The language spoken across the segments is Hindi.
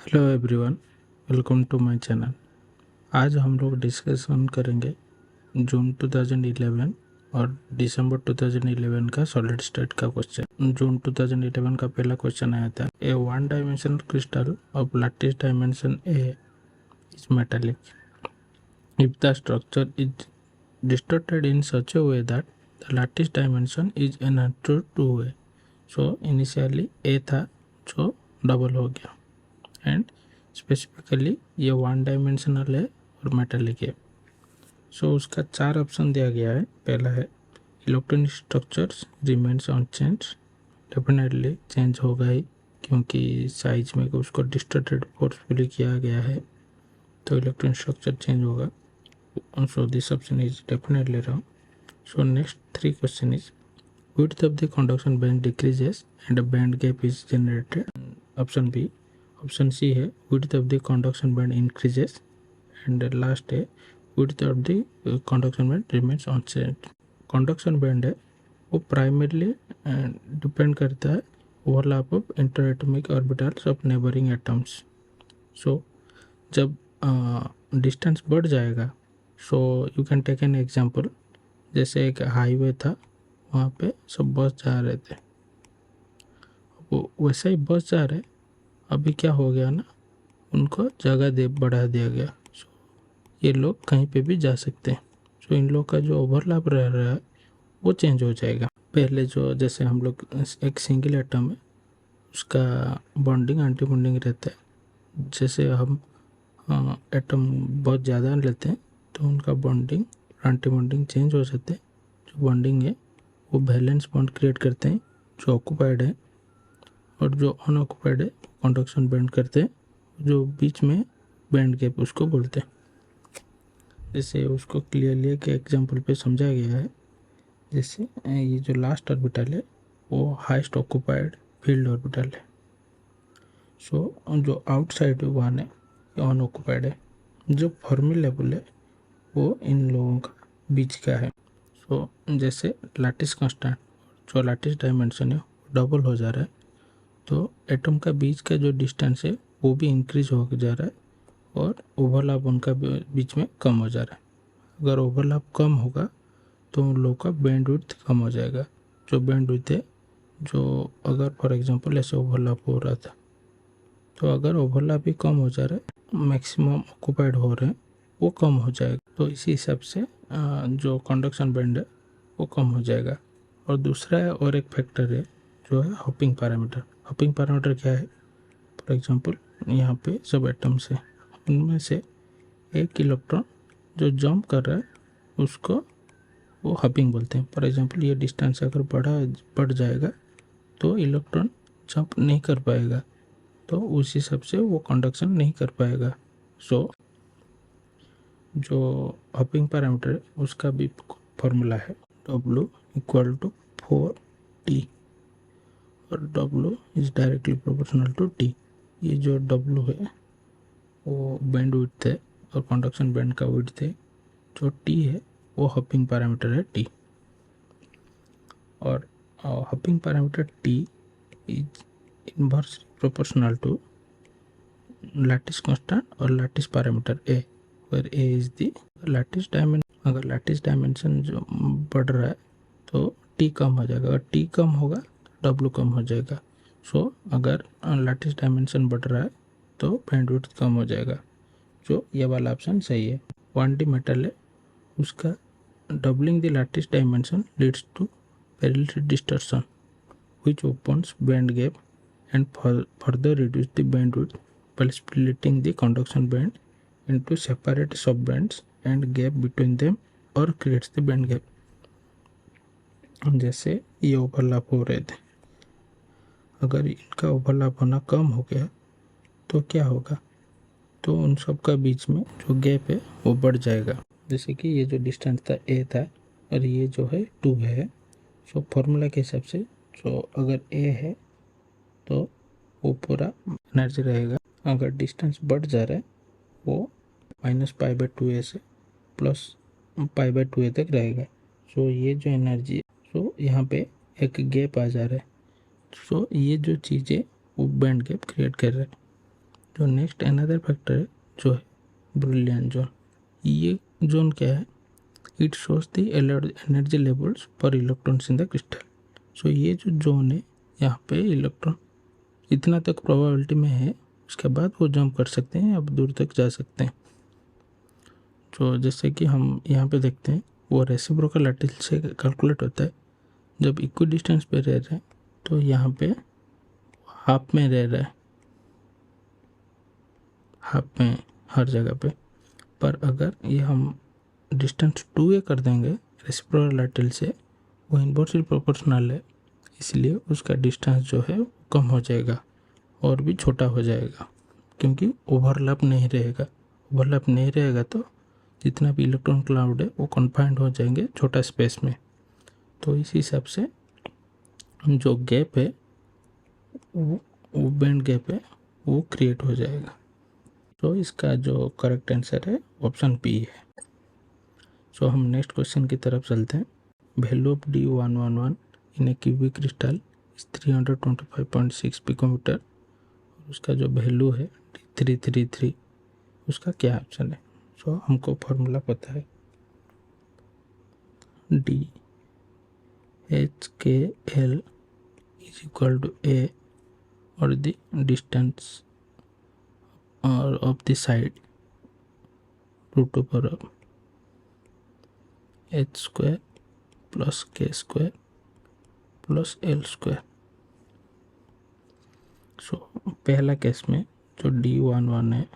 Hello everyone, welcome to my channel. आज हम लोग डिस्कशन करेंगे जून 2011 और दिसंबर 2011 का सॉलिड स्टेट का क्वेश्चन। जून 2011 का पहला क्वेश्चन आया था, a one dimensional crystal of lattice dimension a is metallic if the structure is distorted in such a way that the lattice dimension is enhanced two way. So initially a था जो डबल हो गया एंड स्पेसिफिकली ये वन डायमेंशनल है और मेटालिक है। सो उसका 4 ऑप्शन दिया गया है। पहला है electronic structures remains unchange, definitely change होगा ही क्योंकि साइज में उसको डिस्टॉर्टेड फोर्सफुली किया गया है तो इलेक्ट्रॉनिक स्ट्रक्चर चेंज होगा। So this option is definitely wrong. So next 3 question is width of the conduction band decreases and a band gap is generated. Option B. Option C है width of the conduction band increases and last है width of the conduction band remains unchanged. conduction band है वो प्राइमरली डिपेंड करता है overlap of interatomic orbitals of neighbouring atoms. So जब डिस्टेंस बढ़ जाएगा so you can take an example, जैसे एक हाईवे था, वहाँ पे सब बस जा रहे थे, वो वैसे ही बस जा रहे, अभी क्या हो गया ना, उनको जगह बढ़ा दिया गया। सो ये लोग कहीं पे भी जा सकते हैं। सो इन लोग का जो ओवरलैप रह रहा है वो चेंज हो जाएगा। पहले जो जैसे हम लोग एक सिंगल एटम है उसका बॉन्डिंग एंटी बॉन्डिंग रहता है, जैसे हम एटम बहुत ज़्यादा लेते हैं तो उनका बॉन्डिंग एंटी बॉन्डिंग चेंज हो जाते हैं। जो बॉन्डिंग है वो बैलेंस बॉन्ड क्रिएट करते हैं जो ऑक्यूपाइड है, और जो अनऑक्यूपाइड है कंडक्शन बैंड करते हैं, जो बीच में बैंड गैप उसको बोलते हैं। जैसे उसको क्लियरली एक एग्जांपल पे समझाया गया है। जैसे ये जो लास्ट ऑर्बिटल है वो हाईएस्ट ऑक्यूपाइड फील्ड ऑर्बिटल है। सो जो आउटसाइड वन है ये अनऑक्यूपाइड है। जो फर्मी लेवल है वो इन लोगों का बीच का है। सो जैसे लैटिस कांस्टेंट जो लैटिस डायमेंशन है डबल हो जा रहा है तो एटम का बीच का जो डिस्टेंस है वो भी इंक्रीज हो जा रहा है और ओवरलैप उनका बीच में कम हो जा रहा है। अगर ओवरलैप कम होगा तो उन लोगों का बैंडविड्थ कम हो जाएगा। जो बैंडविड्थ है, जो अगर फॉर एग्जांपल ऐसे ओवरलैप हो रहा था तो अगर ओवरलैप भी कम हो जा रहा है, मैक्सिमम ऑक्यूपाइड हो रहे हैं, वो कम हो जाएगा। तो इसी हिसाब से जो कंडक्शन बैंड है वो कम हो जाएगा। और दूसरा है और एक फैक्टर है जो है हॉपिंग पैरामीटर। हॉपिंग पैरामीटर क्या है? फॉर एग्जांपल यहाँ पे सब एटम्स है, उनमें से एक इलेक्ट्रॉन जो जंप कर रहा है उसको वो हॉपिंग बोलते हैं। फॉर एग्जांपल ये डिस्टेंस अगर बढ़ जाएगा तो इलेक्ट्रॉन जंप नहीं कर पाएगा, तो उस हिसाब से वो कंडक्शन नहीं कर पाएगा। सो जो हॉपिंग पैरामीटर है उसका भी फॉर्मूला है W = 4T, और W is directly proportional to T। ये जो W है वो बैंड विड्थ है और कंडक्शन बैंड का विड्थ है। जो T है वो हॉपिंग पैरामीटर है T, और hopping parameter T is inversely proportional to lattice constant और lattice parameter A, where A is the lattice dimension. अगर लैटिस डायमेंशन जो बढ़ रहा है तो T कम हो जाएगा, अगर T कम होगा तो W कम हो जाएगा। सो अगर लैटिस डायमेंशन बढ़ रहा है तो बैंडविड्थ कम हो जाएगा। जो ये वाला ऑप्शन सही है। 1D मेटल है, उसका doubling the lattice dimension leads to Peierls distortion which opens band gap and further reduce the bandwidth by splitting the conduction band into separate subbands and gap between them or creates the band gap। जैसे ये ओवरलैप हो रहे थे, अगर इनका ओवरलैप होना कम हो गया तो क्या होगा, तो उन सब का बीच में जो गैप है वो बढ़ जाएगा। जैसे कि ये जो डिस्टेंस था A था और ये जो है 2 है। सो फॉर्मूला के हिसाब से जो अगर A है तो वो पूरा एनर्जी रहेगा, अगर डिस्टेंस बढ़ जा रहा है वो -π/2a से +π/2a तक रहेगा। सो ये जो एनर्जी है, सो यहाँ पे एक गैप आ जा रहा है। सो ये जो चीज़ें वो बैंड गैप क्रिएट कर रहा है। जो नेक्स्ट अनदर फैक्टर है जो है ब्रिलियंट जोन। ये जोन क्या है? It shows the energy levels पर इलेक्ट्रॉन्स इन द क्रिस्टल। सो ये जो जोन है यहाँ पे इलेक्ट्रॉन इतना तक प्रोबेबिलिटी में है, उसके बाद वो जंप कर सकते हैं, अब दूर तक जा सकते हैं। तो जैसे कि हम यहाँ पे देखते हैं वो रेसिप्रोकल लैटिस से कैलकुलेट होता है। जब इक्वी डिस्टेंस पे रह रहे हैं तो यहाँ पे हाफ में रह रहा है, हाफ में हर जगह पे। पर अगर ये हम डिस्टेंस 2a कर देंगे रेसिप्रोकल लैटिस से, वो इन्वर्सली प्रोपोर्शनल है, इसलिए उसका डिस्टेंस जो है वो कम हो जाएगा और भी छोटा हो जाएगा, क्योंकि ओवरलैप नहीं रहेगा। ओवरलैप नहीं रहेगा तो जितना भी इलेक्ट्रॉन क्लाउड है वो कन्फाइंड हो जाएंगे छोटा स्पेस में। तो इस हिसाब से जो गैप है वो बैंड गैप है वो क्रिएट हो जाएगा। तो इसका जो करेक्ट आंसर है ऑप्शन पी है। सो हम नेक्स्ट क्वेश्चन की तरफ चलते हैं। Value of D111 in a cubic crystal is 325.6 picometre. उसका जो वैल्यू है D333, उसका क्या ऑप्शन है? सो हमको फॉर्मूला पता है, DHKL is equal to A और द डिस्टेंस और of the side root over of H square plus K square plus L square. So पहला केस में जो D11 है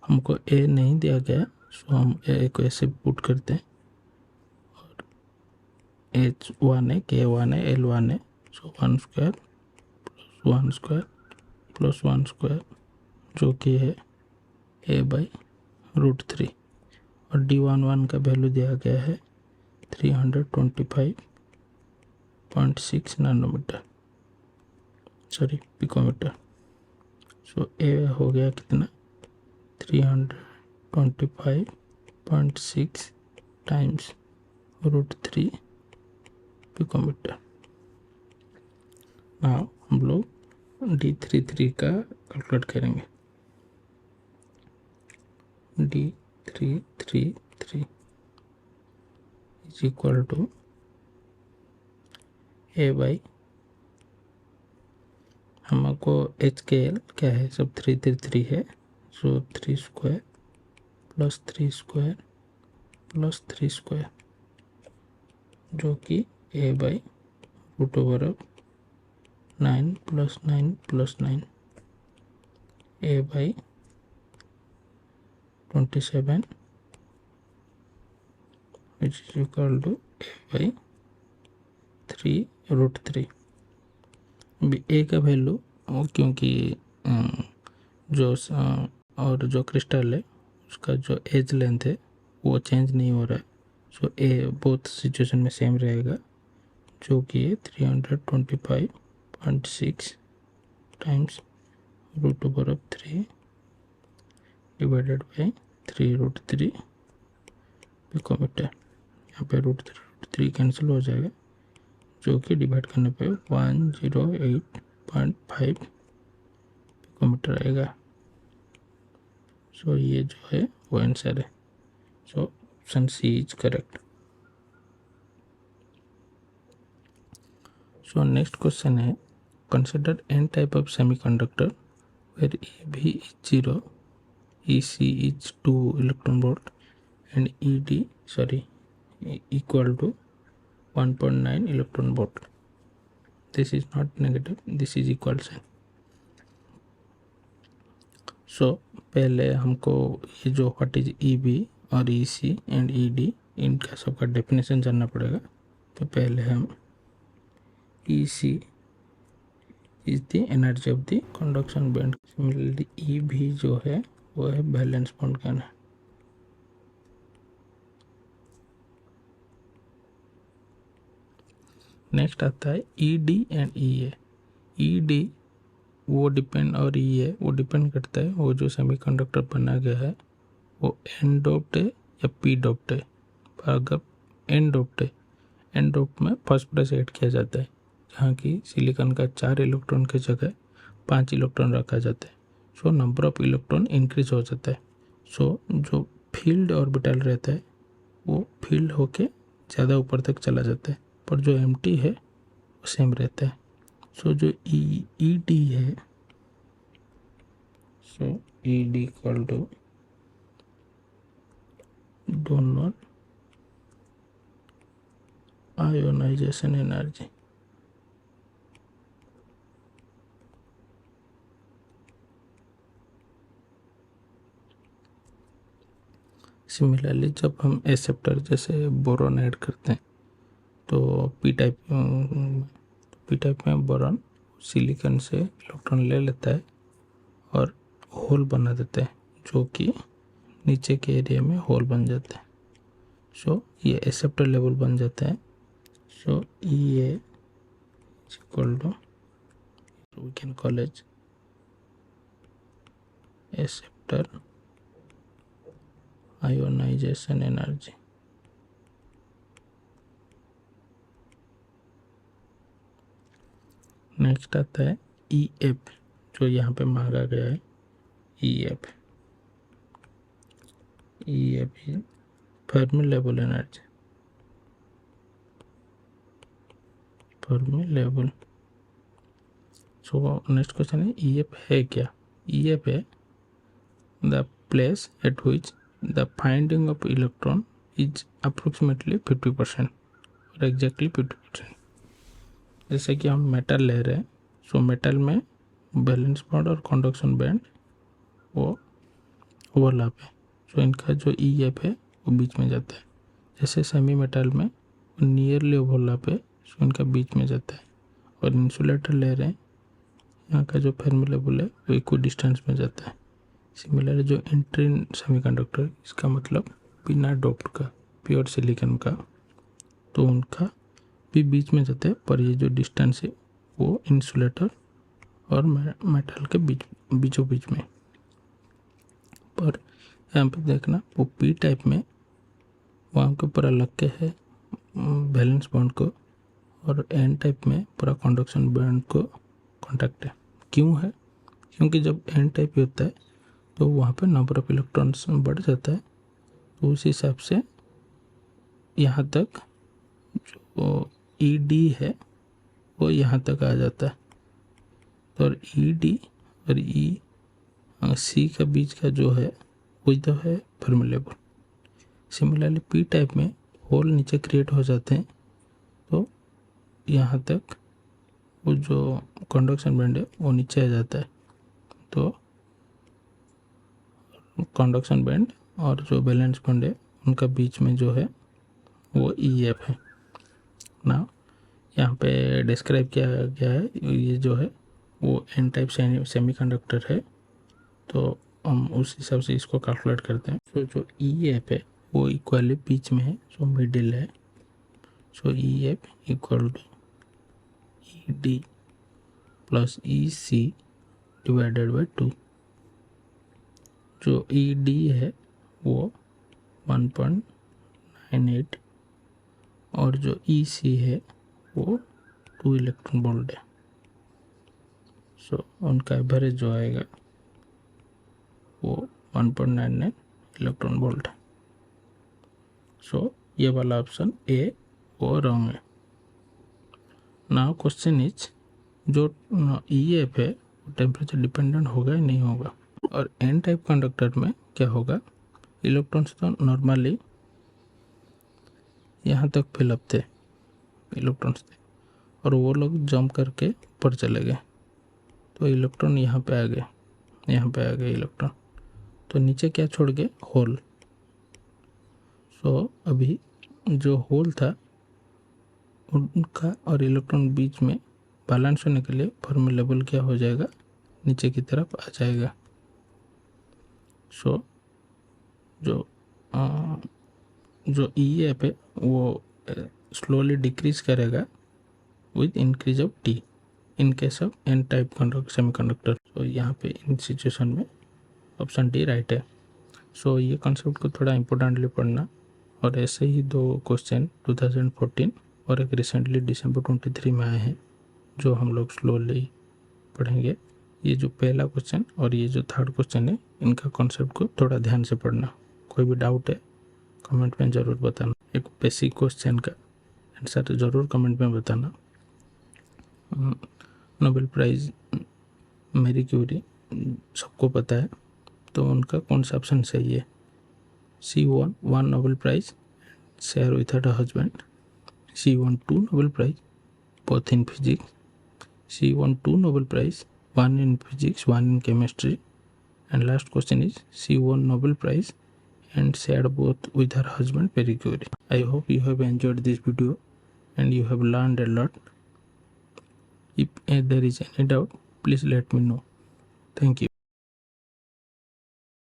हमको A नहीं दिया गया, सो हम A को ऐसे पुट करते हैं और H1 है, K1 है, L1 है। सो 1 square plus 1 square plus 1 square जो कि है A/√3 और D11 का वैल्यू दिया गया है 325.6 नैनोमीटर, सॉरी पिकोमीटर। सो ए हो गया कितना? 325.6 टाइम्स √3 पिकोमीटर। नाउ हम लोग D33 का कैलकुलेट करेंगे। D333 is equal to A/, हमको HKL क्या है, सब 333 है। So 3 square plus 3 square plus 3 square जो कि A/√9 plus 9 plus 9 A/27 which is equal to A/3√3। अभी ए का वैल्यू क्योंकि जो और जो क्रिस्टल है उसका जो एज लेंथ है वो चेंज नहीं हो रहा है। सो ए बोथ सिचुएशन में सेम रहेगा जो कि 325.6 टाइम्स √3 डिवाइडेड बाई 3√3 पिकोमीटर। यहाँ पे √3 कैंसिल हो जाएगा जो कि डिवाइड करने पे 108.5 पिकोमीटर आएगा। सो ये जो है वो आंसर है। So option C is correct. So next question है, consider n type of semiconductor where EB is 0, EC is 2 electron volt and equal to 1.9 electron volt. This is not negative, this is equal sign. सो पहले हमको ये जो व्हाट इज EB और EC एंड ED इनका सबका डेफिनेशन जानना पड़ेगा। तो पहले हम EC is the energy of the conduction band. Similarly EB जो है वो है बैलेंस बॉन्ड का है। नेक्स्ट आता है ED एंड EA। ED वो डिपेंड और EA वो डिपेंड करता है वो जो सेमीकंडक्टर बना गया है वो एन डोप्ड है या पी डोप्ड है। पर अगर एन डोप्ड है, एन डोप्ड में फॉस्फोरस ऐड किया जाता है, जहाँ की सिलिकॉन का 4 इलेक्ट्रॉन की जगह 5 इलेक्ट्रॉन रखा जाता है। So number of electron increase हो जाता है। सो जो फील्ड ऑर्बिटल रहता है वो फील्ड होके ज़्यादा ऊपर तक चला जाता है, पर जो एम्प्टी है वो सेम रहता है। सो जो ई डी है, so E D equal to donor ionization energy. Similarly जब हम एक्सेप्टर जैसे बोरॉन ऐड करते हैं तो पी टाइप में बोरॉन सिलिकॉन से इलेक्ट्रॉन ले लेता है और होल बना देता है, जो कि नीचे के एरिया में होल बन जाता है। सो ये एक्सेप्टर लेवल बन जाता है। So E A equal to we can call as acceptor ionization energy. Next आता है ई एफ, जो यहाँ पे मांगा गया है। E F is Fermi level energy. Fermi level. So next question है ई एफ है क्या। ई एफ है the place at which the finding of electron is approximately 50% और एग्जैक्टली 50%। जैसे कि हम मेटल ले रहे हैं, सो मेटल में बैलेंस बॉन्ड और कंडक्शन बैंड वो ओवरलैप है। सो इनका जो ई एफ है वो बीच में जाता है। जैसे सेमी मेटल में नियरली ओवरलैप है, सो इनका बीच में जाता है। और इंसुलेटर ले रहे हैं, यहाँ का जो फर्मी लेवल है वो इक्वल डिस्टेंस में जाता है। सिमिलर जो इंट्रीन सेमीकंडक्टर, इसका मतलब बिना डोप्ड का प्योर सिलिकॉन का, तो उनका भी बीच में जाता है, पर ये जो डिस्टेंस है वो इंसुलेटर और मेटल के बीचों बीच में। पर यहाँ पे देखना वो पी टाइप में वहाँ के ऊपर अलग के है बैलेंस बॉन्ड को, और एन टाइप में पूरा कंडक्शन बॉन्ड को कॉन्टैक्ट है। क्यों है? क्योंकि जब एन टाइप होता है तो वहाँ पे नंबर ऑफ इलेक्ट्रॉन्स बढ़ जाता है, तो उस हिसाब से यहाँ तक जो ई डी है वो यहाँ तक आ जाता है। तो और ई डी और ई सी का बीच का जो है वही तो है Fermi level. Similarly P type में होल नीचे क्रिएट हो जाते हैं, तो यहाँ तक वो जो कंडक्शन बैंड है वो नीचे आ जाता है। तो कंडक्शन बैंड और जो बैलेंस बैंड है उनका बीच में जो है वो ई एफ है ना। यहाँ पे डिस्क्राइब किया गया है, ये जो है वो एन टाइप सेमीकंडक्टर है, तो हम उस हिसाब से इसको कैलकुलेट करते हैं। सो जो ई एफ है वो इक्वली बीच में है, सो मिडिल है। So E F equal to E D plus E C divided by 2। जो ई डी है वो 1.98 और जो ई सी है वो 2 इलेक्ट्रॉन वोल्ट है। सो उनका एवरेज जो आएगा वो 1.99 इलेक्ट्रॉन वोल्ट है। सो ये वाला ऑप्शन ए वो रॉन्ग है। नाउ क्वेश्चन इज जो ई एफ है वो टेम्परेचर डिपेंडेंट होगा या नहीं होगा। और एन टाइप कंडक्टर में क्या होगा, इलेक्ट्रॉन्स तो नॉर्मली यहाँ तक फिलअप थे इलेक्ट्रॉन्स थे, और वो लोग जंप करके ऊपर चले गए, तो इलेक्ट्रॉन यहाँ पे आ गए, यहाँ पे आ गए इलेक्ट्रॉन, तो नीचे क्या छोड़ गए, होल। सो अभी जो होल था उनका और इलेक्ट्रॉन बीच में बैलेंस होने के लिए फर्मी लेवल क्या हो जाएगा, नीचे की तरफ आ जाएगा। सो जो ई एफ है वो स्लोली डिक्रीज करेगा with increase of T in case of N type semiconductor. तो यहाँ पे इन सिचुएशन में ऑप्शन डी राइट है। सो ये कॉन्सेप्ट को थोड़ा इम्पोर्टेंटली पढ़ना। और ऐसे ही 2 क्वेश्चन 2014 और एक रिसेंटली दिसंबर 23 में आए हैं, जो हम लोग स्लोली पढ़ेंगे। ये जो पहला क्वेश्चन और ये जो थर्ड क्वेश्चन है, इनका कॉन्सेप्ट को थोड़ा ध्यान से पढ़ना। कोई भी डाउट है कमेंट में ज़रूर बताना। एक बेसिक क्वेश्चन का आंसर ज़रूर कमेंट में बताना। नोबेल प्राइज़ मैरी क्यूरी सबको पता है, तो उनका कौन सा ऑप्शन सही है? She won 1 Nobel Prize, share with her husband. She won 2 Nobel Prize, both in physics. She won 2 Nobel Prize, one in physics, one in chemistry. And last question is, she won Nobel Prize and shared both with her husband Marie Curie. I hope you have enjoyed this video and you have learned a lot. If there is any doubt, please let me know. Thank you.